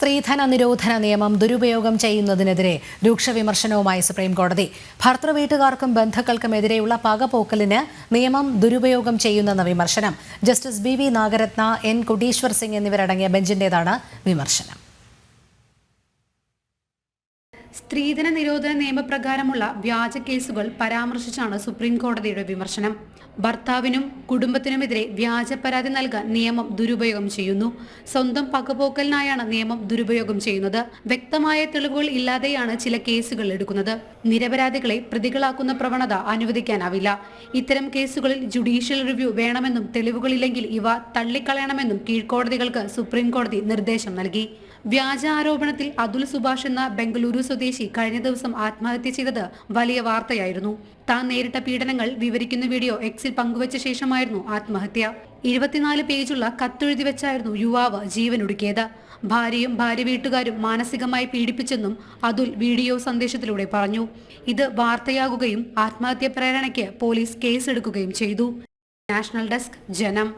സ്ത്രീധന നിരോധന നിയമം ദുരുപയോഗം ചെയ്യുന്നതിനെതിരെ രൂക്ഷ വിമർശനവുമായി സുപ്രീംകോടതി. ഭർത്തൃവീട്ടുകാർക്കും ബന്ധുക്കൾക്കുമെതിരെയുള്ള പകപോക്കലിന് നിയമം ദുരുപയോഗം ചെയ്യുന്നെന്ന വിമർശനം. Justice B Nagarathna, N Kotiswar Singh എന്നിവരടങ്ങിയ ബെഞ്ചിന്റേതാണ് വിമർശനം. സ്ത്രീധന നിരോധന നിയമപ്രകാരമുള്ള വ്യാജ കേസുകൾ പരാമർശിച്ചാണ് സുപ്രീംകോടതിയുടെ വിമർശനം. ഭർത്താവിനും കുടുംബത്തിനുമെതിരെ വ്യാജ പരാതി നൽകാൻ നിയമം ദുരുപയോഗം ചെയ്യുന്നു. സ്വന്തം പകപോക്കലിനായാണ് നിയമം ദുരുപയോഗം ചെയ്യുന്നത്. വ്യക്തമായ തെളിവുകൾ ഇല്ലാതെയാണ് ചില കേസുകൾ എടുക്കുന്നത്. നിരപരാധികളെ പ്രതികളാക്കുന്ന പ്രവണത അനുവദിക്കാനാവില്ല. ഇത്തരം കേസുകളിൽ ജുഡീഷ്യൽ റിവ്യൂ വേണമെന്നും തെളിവുകളില്ലെങ്കിൽ ഇവ തള്ളിക്കളയണമെന്നും കീഴ്ക്കോടതികൾക്ക് സുപ്രീംകോടതി നിർദ്ദേശം നൽകി. വ്യാജ ആരോപണത്തിൽ അതുൽ സുഭാഷ് എന്ന ബംഗളൂരു സ്വദേശി കഴിഞ്ഞ ദിവസം ആത്മഹത്യ ചെയ്തത് വലിയ വാർത്തയായിരുന്നു. താൻ നേരിട്ട പീഡനങ്ങൾ വിവരിക്കുന്ന വീഡിയോ എക്സിൽ പങ്കുവച്ച ശേഷമായിരുന്നു ആത്മഹത്യ. 24 പേജുള്ള കത്തെഴുതി വെച്ചായിരുന്നു യുവാവ് ജീവനൊടുക്കിയത്. ഭാര്യയും ഭാര്യ വീട്ടുകാരും മാനസികമായി പീഡിപ്പിച്ചെന്നും അതുൽ വീഡിയോ സന്ദേശത്തിലൂടെ പറഞ്ഞു. ഇത് വാർത്തയാകുകയും ആത്മഹത്യ പ്രേരണയ്ക്ക് പോലീസ് കേസെടുക്കുകയും ചെയ്തു. നാഷണൽ ഡെസ്ക്, ജനം.